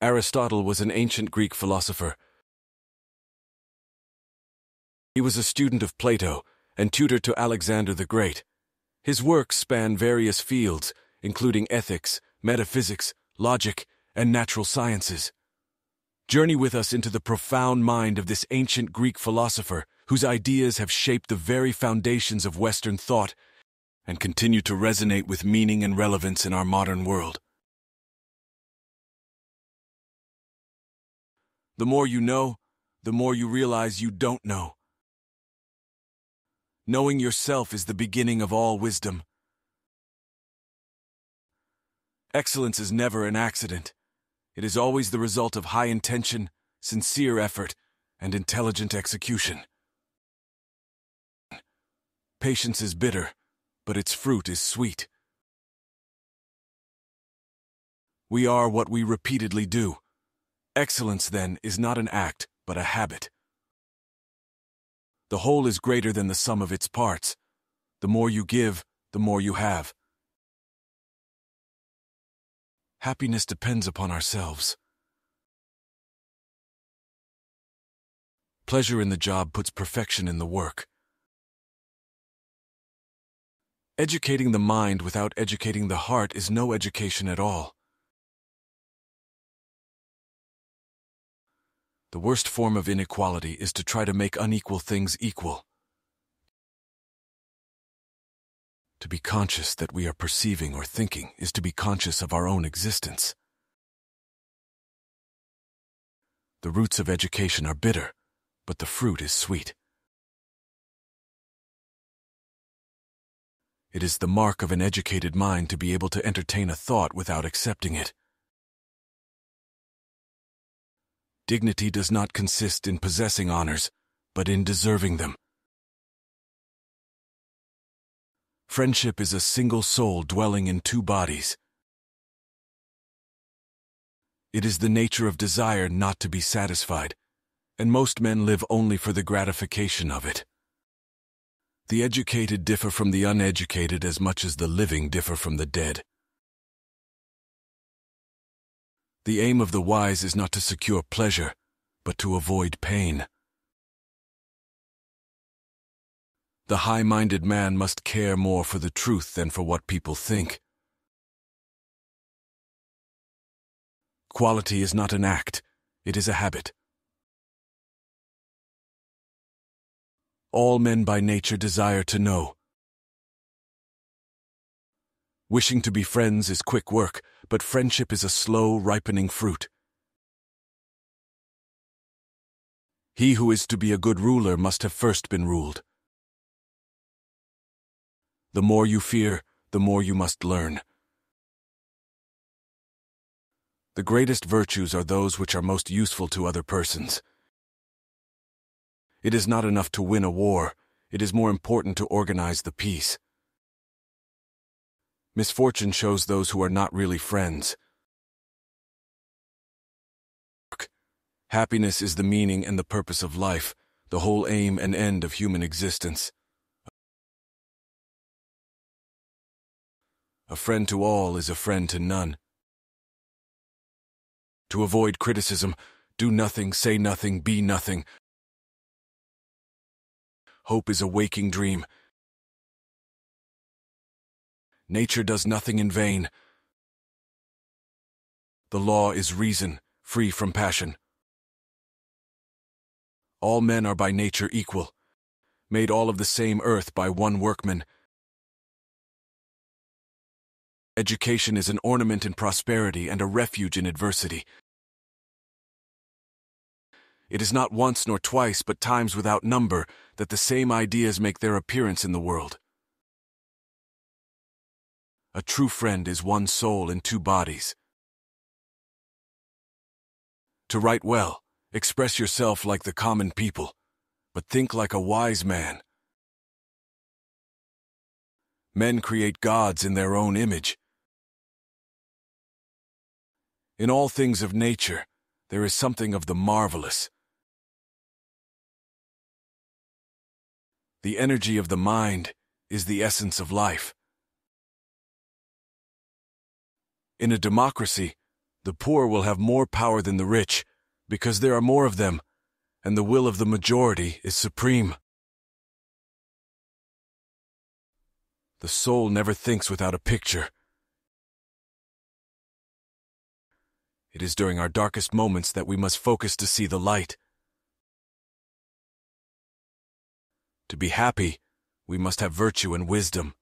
Aristotle was an ancient Greek philosopher. He was a student of Plato and tutor to Alexander the Great. His works span various fields, including ethics, metaphysics, logic, and natural sciences. Journey with us into the profound mind of this ancient Greek philosopher whose ideas have shaped the very foundations of Western thought and continue to resonate with meaning and relevance in our modern world. The more you know, the more you realize you don't know. Knowing yourself is the beginning of all wisdom. Excellence is never an accident. It is always the result of high intention, sincere effort, and intelligent execution. Patience is bitter, but its fruit is sweet. We are what we repeatedly do. Excellence, then, is not an act, but a habit. The whole is greater than the sum of its parts. The more you give, the more you have. Happiness depends upon ourselves. Pleasure in the job puts perfection in the work. Educating the mind without educating the heart is no education at all. The worst form of inequality is to try to make unequal things equal. To be conscious that we are perceiving or thinking is to be conscious of our own existence. The roots of education are bitter, but the fruit is sweet. It is the mark of an educated mind to be able to entertain a thought without accepting it. Dignity does not consist in possessing honors, but in deserving them. Friendship is a single soul dwelling in two bodies. It is the nature of desire not to be satisfied, and most men live only for the gratification of it. The educated differ from the uneducated as much as the living differ from the dead. The aim of the wise is not to secure pleasure, but to avoid pain. The high-minded man must care more for the truth than for what people think. Quality is not an act, it is a habit. All men by nature desire to know. Wishing to be friends is quick work, but friendship is a slow, ripening fruit. He who is to be a good ruler must have first been ruled. The more you fear, the more you must learn. The greatest virtues are those which are most useful to other persons. It is not enough to win a war, it is more important to organize the peace. Misfortune shows those who are not really friends. Happiness is the meaning and the purpose of life, the whole aim and end of human existence. A friend to all is a friend to none. To avoid criticism, do nothing, say nothing, be nothing. Hope is a waking dream. Nature does nothing in vain. The law is reason, free from passion. All men are by nature equal, made all of the same earth by one workman. Education is an ornament in prosperity and a refuge in adversity. It is not once nor twice, but times without number, that the same ideas make their appearance in the world. A true friend is one soul in two bodies. To write well, express yourself like the common people, but think like a wise man. Men create gods in their own image. In all things of nature, there is something of the marvelous. The energy of the mind is the essence of life. In a democracy, The poor will have more power than the rich, because there are more of them, and the will of the majority is supreme. The soul never thinks without a picture. It is during our darkest moments that we must focus to see the light. To be happy, we must have virtue and wisdom.